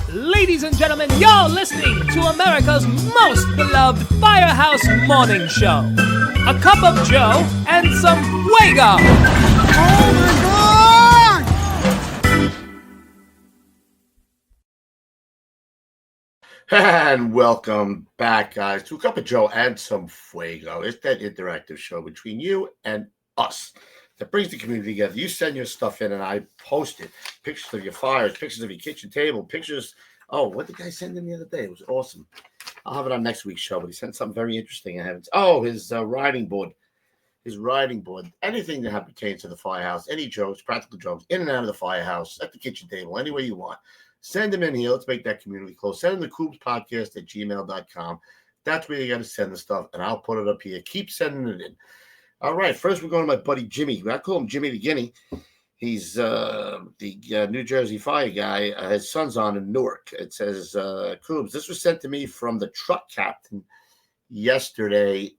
Ladies and gentlemen, you're listening to America's most beloved Firehouse Morning Show. A cup of Joe and some Fuego. Oh my God! And welcome back, guys, to A Cup of Joe and some Fuego. It's that interactive show between you and us that brings the community together. You send your stuff in and I post it. Pictures of your fires, pictures of your kitchen table, pictures. Oh, what did the guy send in the other day? It was awesome. I'll have it on next week's show, but he sent something very interesting. I haven't. Oh, his riding board. His riding board. Anything that pertains to the firehouse. Any jokes, practical jokes, in and out of the firehouse, at the kitchen table, any way you want. Send them in here. Let's make that community close. Send them to KUBESPODCAST@gmail.com. That's where you got to send the stuff, and I'll put it up here. Keep sending it in. All right, first we're going to my buddy Jimmy. I call him Jimmy the Guinea. He's the New Jersey fire guy. His son's on in Newark. It says, Kubes, this was sent to me from the truck captain yesterday.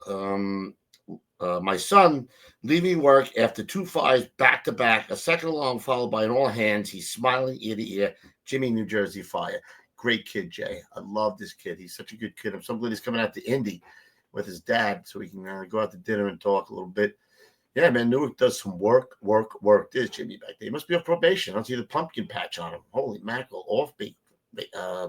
My son leaving work after 2 fires back to back, a second alarm followed by an all hands. He's smiling ear to ear. Jimmy, New Jersey fire. Great kid, Jay. I love this kid. He's such a good kid. I'm so glad he's coming out to Indy with his dad so we can go out to dinner and talk a little bit. Yeah, man, Newark does some work. There's Jimmy back there. He must be off probation. I don't see the pumpkin patch on him. Holy mackerel, off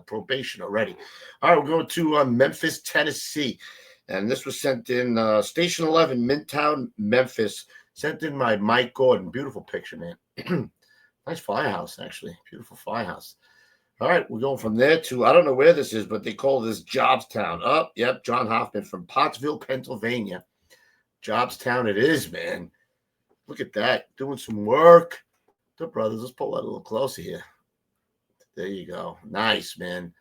probation already. All right, we're going to Memphis, Tennessee. And this was sent in Station 11, Midtown, Memphis. Sent in by Mike Gordon. Beautiful picture, man. Nice firehouse, actually. Beautiful firehouse. All right, we're going from there to, I don't know where this is, but they call this Jobstown. Oh, yep, John Hoffman from Pottsville, Pennsylvania. Jobstown it is, man. Look at that. Doing some work. The brothers, let's pull that a little closer here. There you go. Nice, man.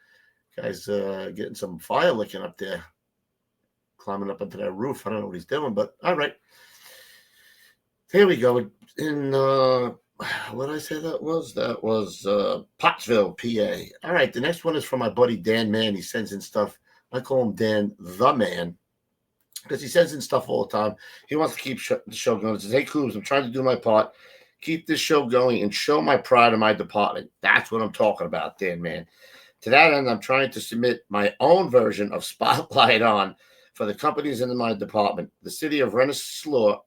Guy's getting some fire licking up there. Climbing up onto that roof. I don't know what he's doing, but all right. Here we go. In what did I say that was? That was Pottsville, PA. All right, the next one is from my buddy Dan Mann. He sends in stuff. I call him Dan the Man because he sends in stuff all the time. He wants to keep the show going. He says, hey, Kubes, I'm trying to do my part. Keep this show going and show my pride in my department. That's what I'm talking about, Dan Mann. To that end, I'm trying to submit my own version of Spotlight On for the companies in my department, the city of Rensselaer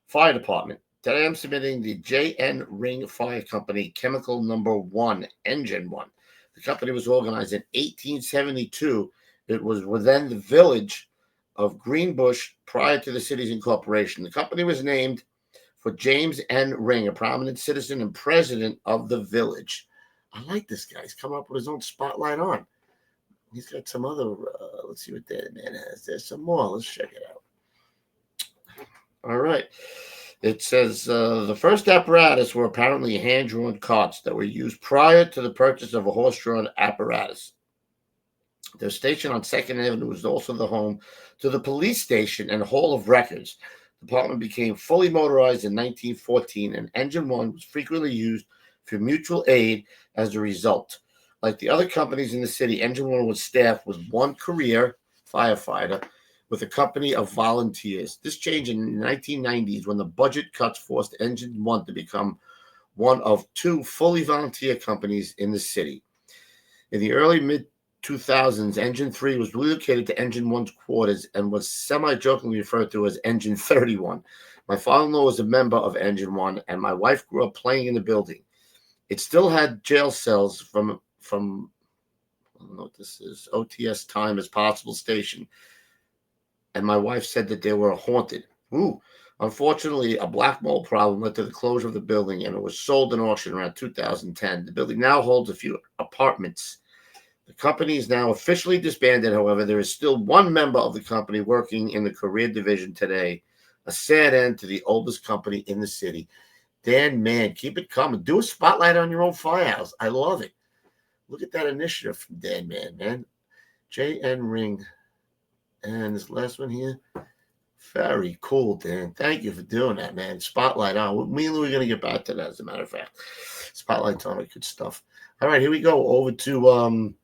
Fire Department. Today I'm submitting the J.N. Ring Fire Company Chemical Number 1, Engine 1. The company was organized in 1872. It was within the village of Greenbush prior to the city's incorporation. The company was named for James N. Ring, a prominent citizen and president of the village. I like this guy. He's coming up with his own Spotlight On. He's got some other, let's see what that man has. There's some more. Let's check it out. All right. It says the first apparatus were apparently hand-drawn carts that were used prior to the purchase of a horse-drawn apparatus. Their station on 2nd Avenue was also the home to the police station and Hall of Records. The department became fully motorized in 1914, and Engine 1 was frequently used for mutual aid as a result. Like the other companies in the city, Engine 1 was staffed with one career firefighter with a company of volunteers. This changed in the 1990s when the budget cuts forced Engine 1 to become one of 2 fully volunteer companies in the city. In the early mid-2000s, Engine 3 was relocated to Engine 1's quarters and was semi-jokingly referred to as Engine 31. My father-in-law was a member of Engine 1, and my wife grew up playing in the building. It still had jail cells from I don't know what this is, OTS time as possible station. And my wife said that they were haunted. Unfortunately, a black mold problem led to the closure of the building, and it was sold in auction around 2010. The building now holds a few apartments. The company is now officially disbanded. However, there is still one member of the company working in the career division today. A sad end to the oldest company in the city. Dan Mann, keep it coming. Do a spotlight on your own firehouse. I love it. Look at that initiative from Dan Mann, man. J.N. Ring. And this last one here. Very cool, Dan. Thank you for doing that, man. Spotlight on. Me and Louie are going to get back to that, as a matter of fact. Spotlight's on it. Good stuff. All right, here we go. Over to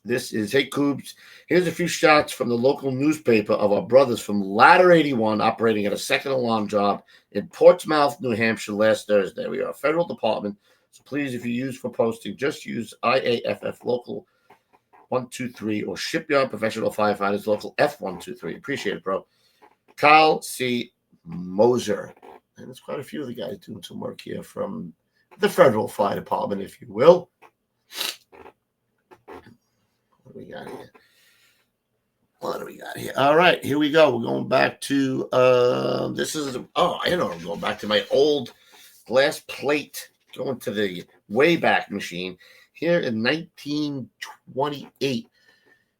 this is, hey, Kubes. Here's a few shots from the local newspaper of our brothers from Ladder 81 operating at a second alarm job in Portsmouth, New Hampshire last Thursday. We are a federal department, So please, if you use for posting, just use IAFF Local 123 or Shipyard Professional Firefighters Local F123. Appreciate it, bro. Kyle C. Moser. And there's quite a few of the guys doing some work here from the Federal Fire Department, if you will. What do we got here? All right, here we go. We're going back to this is I know I'm going back to my old glass plate, going to the Wayback Machine. Here in 1928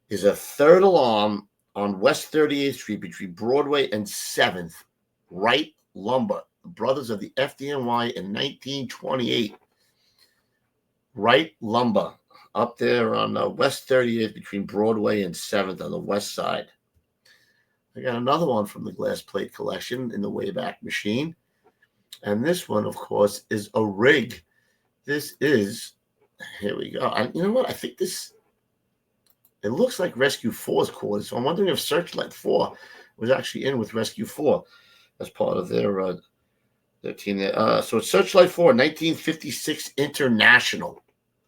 is a third alarm on West 38th Street between Broadway and 7th. Wright Lumber, the brothers of the FDNY in 1928. Wright Lumber. Up there on West 30th between Broadway and 7th on the west side. I got another one from the glass plate collection in the Wayback Machine. And this one, of course, is a rig. This is, here we go. You know what? I think this, it looks like Rescue 4's quarters. So I'm wondering if Searchlight 4 was actually in with Rescue 4 as part of their team there. So it's Searchlight 4, 1956 International.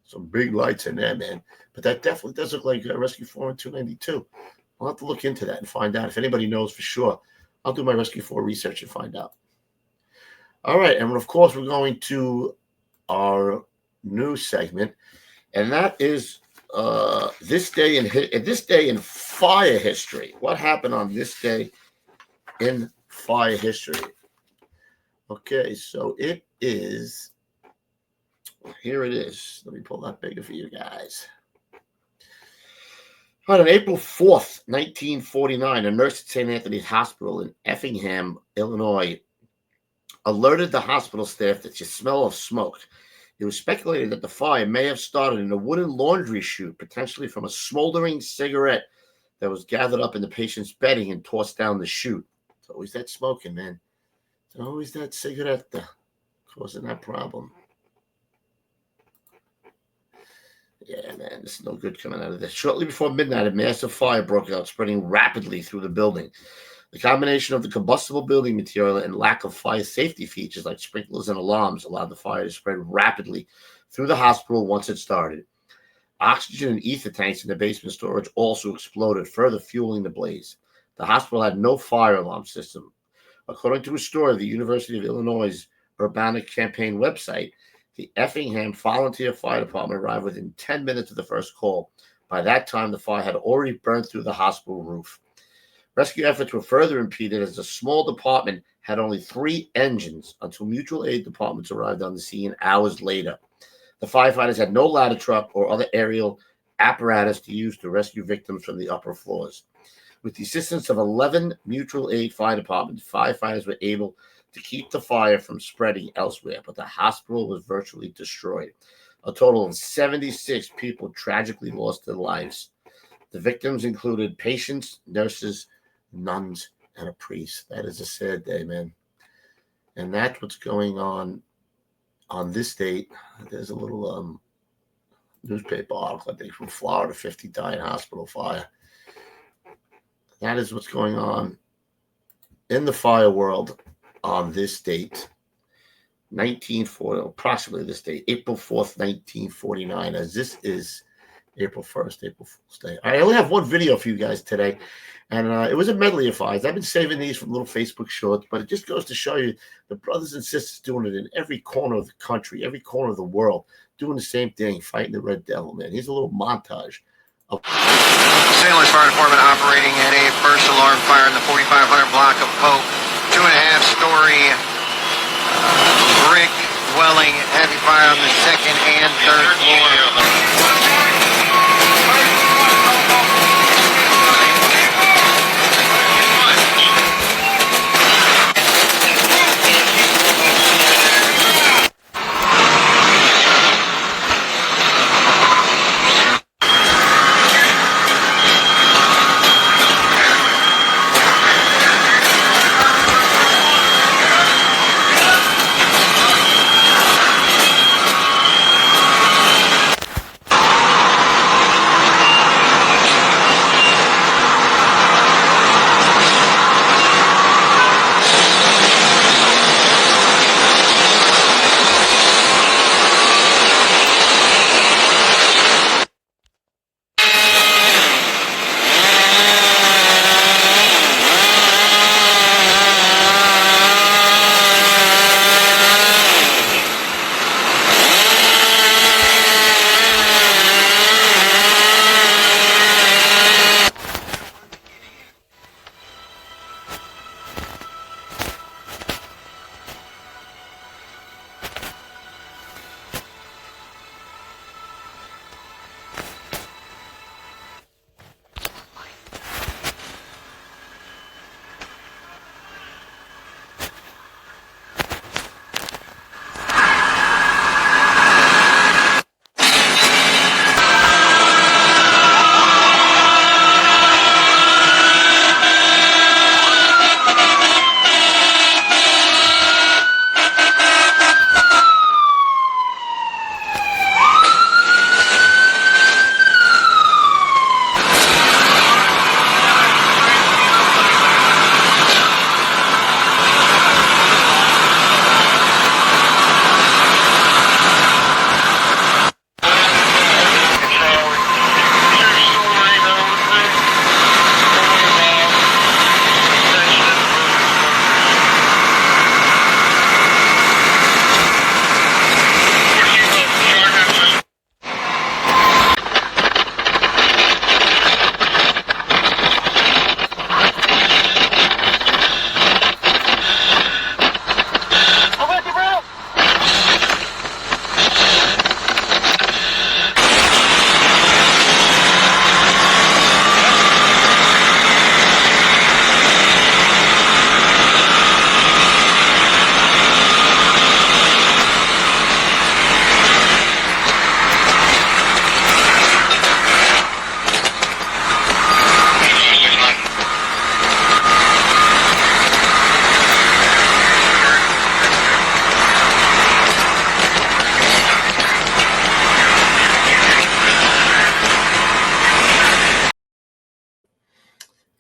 Some big lights in there, man. But that definitely does look like Rescue 4 and 292. I'll have to look into that and find out. If anybody knows for sure, I'll do my Rescue 4 research and find out. All right. And, of course, we're going to our new segment. And that is this day in fire history. What happened on this day in fire history? Okay. So it is... Here it is. Let me pull that bigger for you guys. On April 4th, 1949, a nurse at St. Anthony's Hospital in Effingham, Illinois, alerted the hospital staff that she smelled of smoke. It was speculated that the fire may have started in a wooden laundry chute, potentially from a smoldering cigarette that was gathered up in the patient's bedding and tossed down the chute. It's always that smoking, man. It's always that cigarette causing that problem. Yeah, man, this is no good coming out of this. Shortly before midnight, a massive fire broke out, spreading rapidly through the building. The combination of the combustible building material and lack of fire safety features like sprinklers and alarms allowed the fire to spread rapidly through the hospital once it started. Oxygen and ether tanks in the basement storage also exploded, further fueling the blaze. The hospital had no fire alarm system. According to a story of the University of Illinois' Urbana Campaign website, the Effingham Volunteer Fire Department arrived within 10 minutes of the first call. By that time, the fire had already burned through the hospital roof. Rescue efforts were further impeded as the small department had only 3 engines until mutual aid departments arrived on the scene hours later. The firefighters had no ladder truck or other aerial apparatus to use to rescue victims from the upper floors. With the assistance of 11 mutual aid fire departments, firefighters were able to keep the fire from spreading elsewhere, but the hospital was virtually destroyed. A total of 76 people tragically lost their lives. The victims included patients, nurses, nuns, and a priest. That is a sad day, man. And that's what's going on this date. There's a little newspaper article, I think, from Florida, 50 die in hospital fire. That is what's going on in the fire world on this date, 1940, approximately this date, April 4th, 1949, as this is April 1st, April Fool's Day. I only have one video for you guys today, and it was a medley of fires. I've been saving these from little Facebook shorts, but it just goes to show you the brothers and sisters doing it in every corner of the country, every corner of the world, doing the same thing, fighting the Red Devil, man. Here's a little montage of St. Louis Fire Department operating at a first alarm fire in the 4500 block of Pope. 2.5-story brick dwelling, heavy fire on the second and third floor.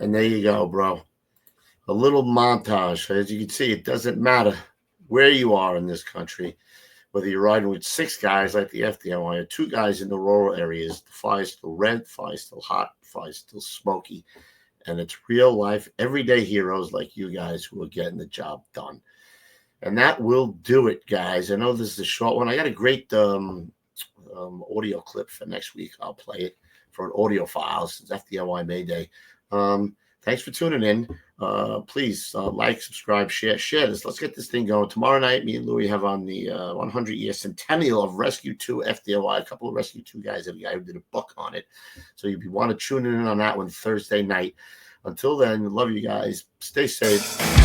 And there you go, bro. A little montage. As you can see, it doesn't matter where you are in this country, whether you're riding with 6 guys like the FDNY or 2 guys in the rural areas. The fire's still red, the fire's still hot, the fire's still smoky. And it's real life, everyday heroes like you guys who are getting the job done. And that will do it, guys. I know this is a short one. I got a great audio clip for next week. I'll play it for an audio file since FDNY May Day. Thanks for tuning in. Please like, subscribe, share this. Let's get this thing going. Tomorrow night, me and Louie have on the 100-year centennial of Rescue 2 FDNY. A couple of Rescue 2 guys have a guy who did a book on it. So if you want to tune in on that one Thursday night. Until then, love you guys. Stay safe.